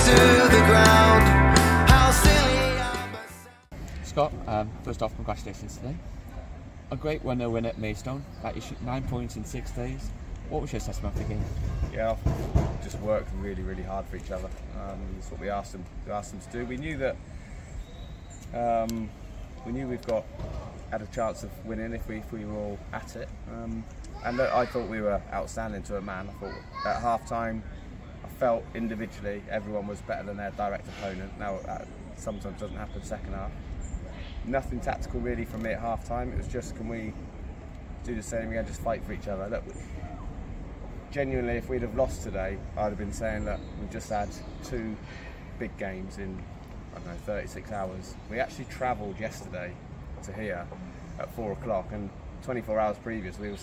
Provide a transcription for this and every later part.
to the ground. How silly I must. Scott, first off, congratulations today. A great 1-0 win at Maidstone. That issued 9 points in 6 days. What was your assessment of the game? Yeah, just worked really hard for each other. That's what we asked them to do. We knew that we've had a chance of winning if we were all at it. And I thought we were outstanding to a man. I thought at half time, I felt individually everyone was better than their direct opponent. Now that sometimes doesn't happen second half. Nothing tactical really from me at half time. It was just, can we do the same again, just fight for each other. Look, genuinely, if we'd have lost today, I'd have been saying that we've just had 2 big games in, I don't know, 36 hours. We actually travelled yesterday to here at 4 o'clock, and 24 hours previous we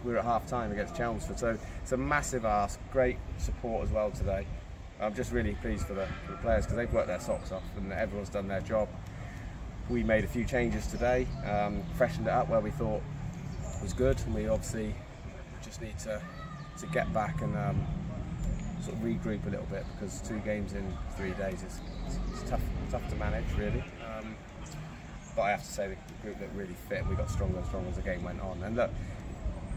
were at half time against Chelmsford. So it's a massive ask, great support as well today. I'm just really pleased for the players because they've worked their socks off and everyone's done their job. We made a few changes today, freshened it up where we thought was good, and we obviously just need to get back and sort of regroup a little bit, because 2 games in 3 days is tough to manage really. But I have to say the group looked really fit, and we got stronger and stronger as the game went on. And look,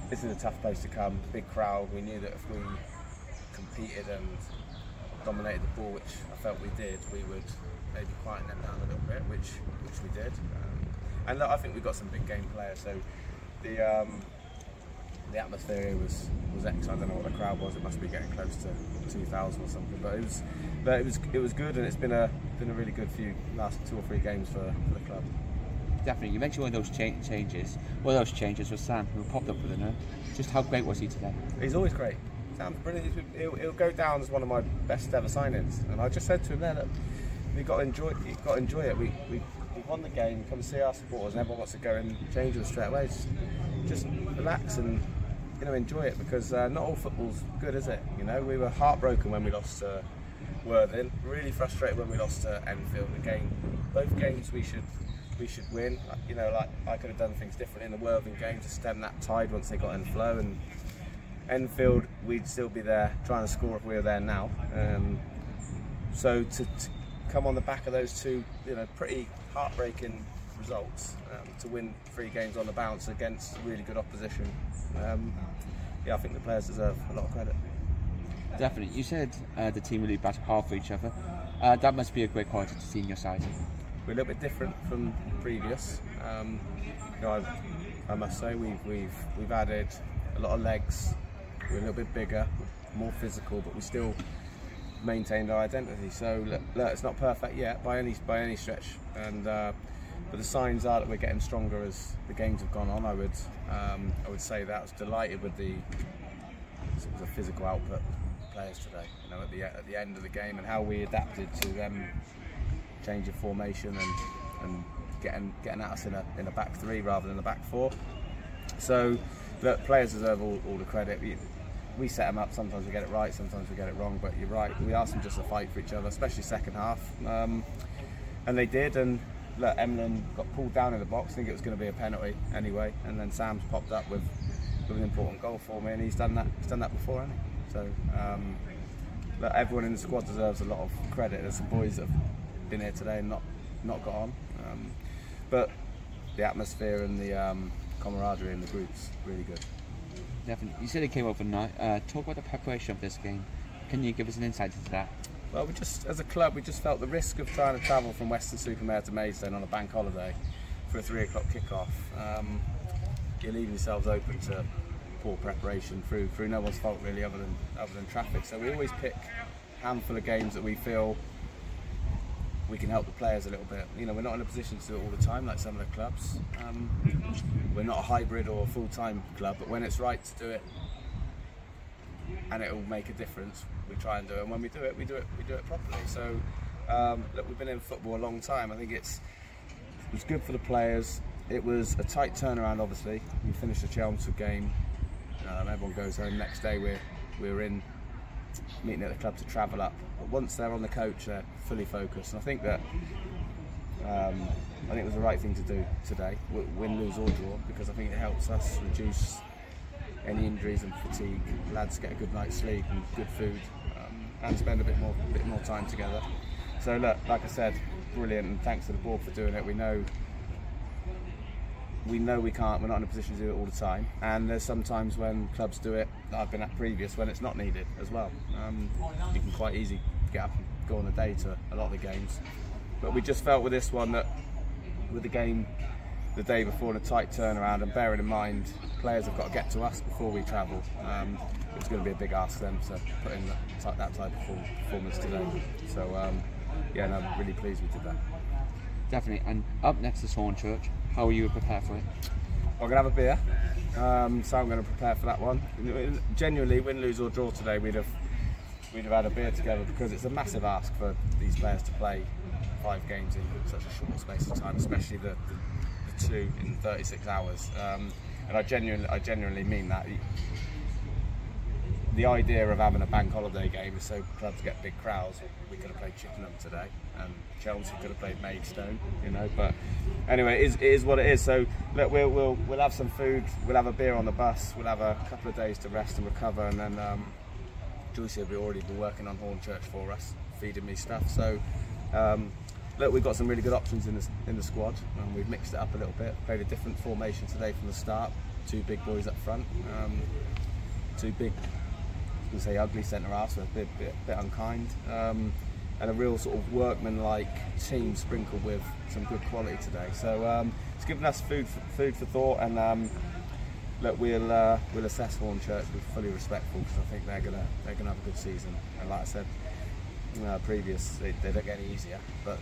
this is a tough place to come, big crowd. We knew that if we competed and dominated the ball, which I felt we did, we would maybe quieten them down a little bit, which we did. And look, I think we've got some big game players, so the atmosphere here was excellent. I don't know what the crowd was. It must be getting close to 2,000 or something. But it was good, and it's been a really good few last 2 or 3 games for the club. Definitely. You mentioned one of those changes. One of those changes was Sam, who popped up with a note. Just how great was he today? He's always great. Sam's brilliant. He'll go down as one of my best ever signings. And I just said to him there that you've got to enjoy it. We won the game. Come see our supporters, and everyone wants to go and change them straight away. Just relax and enjoy it, because not all football's good, is it? We were heartbroken when we lost to Worthing. Really frustrated when we lost to Enfield. Both games we should win. Like I could have done things different in the Worthing game to stem that tide once they got in flow, and Enfield we'd still be there trying to score if we were there now. So to come on the back of those 2, pretty heartbreaking results, to win 3 games on the bounce against really good opposition. Yeah, I think the players deserve a lot of credit. Definitely. You said the team really battled hard for each other. That must be a great quality to see in your side. We're a little bit different from previous. I must say we've added a lot of legs. We're a little bit bigger, more physical, but we still maintained our identity. So look, it's not perfect yet by any stretch, but the signs are that we're getting stronger as the games have gone on. I would say that. I was delighted with the physical output of the players today. At the end of the game, and how we adapted to them changing formation and getting at us in a back 3 rather than a back 4. So the players deserve all the credit. We set them up. Sometimes we get it right, sometimes we get it wrong. But you're right. We asked them just to fight for each other, especially second half, and they did. And look, Emlyn got pulled down in the box. I think it was going to be a penalty anyway, and then Sam's popped up with an important goal for me, and he's done that before, hasn't he? So look, everyone in the squad deserves a lot of credit. There's some boys that have been here today and not got on, but the atmosphere and the camaraderie in the group's really good. Definitely. You said it came overnight. Talk about the preparation of this game. Can you give us an insight into that? Well, as a club, we just felt the risk of trying to travel from Weston-super-Mare to Maidstone on a bank holiday for a 3 o'clock kick-off. You're leaving yourselves open to poor preparation through no one's fault really, other than traffic. So we always pick a handful of games that we feel we can help the players a little bit. We're not in a position to do it all the time like some of the clubs. We're not a hybrid or a full-time club, but when it's right to do it and it will make a difference, we try and do it. And when we do it properly. So look, we've been in football a long time. I think it was good for the players. It was a tight turnaround, obviously. We finished the Chelmsford game. Everyone goes home. Next day we're in meeting at the club to travel up. But once they're on the coach, they're fully focused. And I think that it was the right thing to do today, win, lose or draw, because I think it helps us reduce any injuries and fatigue. Lads get a good night's sleep and good food. and spend a bit more time together. So look, like I said, brilliant, and thanks to the board for doing it. We know we can't, we're not in a position to do it all the time, and there's sometimes when clubs do it that I've been at previous when it's not needed as well. You can quite easily get up and go on a day to a lot of the games, but we just felt with this one that with the game the day before and a tight turnaround, and bearing in mind players have got to get to us before we travel, it's going to be a big ask for them to put in that type of performance today. So yeah, no, I'm really pleased we did that. Definitely. And up next is Hornchurch. How are you prepared for it? I'm going to have a beer, so I'm going to prepare for that one. Genuinely, win, lose or draw today, we'd have had a beer together, because it's a massive ask for these players to play 5 games in such a short space of time, especially the 2 in 36 hours. And I genuinely mean that. The idea of having a bank holiday game is so clubs get big crowds. We could have played Chippenham today, and Chelsea could have played Maidstone, you know. But anyway, it is what it is. So look, we'll have some food, we'll have a beer on the bus, we'll have a couple of days to rest and recover, and then Joyce will already been working on Hornchurch for us, feeding me stuff. So look, we've got some really good options in the squad, and we've mixed it up a little bit. Played a different formation today from the start. 2 big boys up front, 2 big, I was going to say ugly centre halves, so a bit unkind, and a real sort of workman-like team sprinkled with some good quality today. So it's given us food for thought, and look, we'll assess Hornchurch with fully respectful, because I think they're gonna have a good season. And like I said, previous, they don't get any easier, but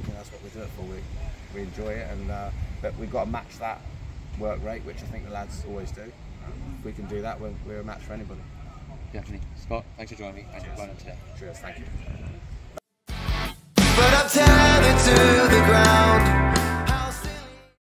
that's what we do it for. We enjoy it, and but we've got to match that work rate, which I think the lads always do. If we can do that, we're a match for anybody. Definitely. Scott, thanks for joining me and your today. Cheers, thank you. But I'm tethered to the ground.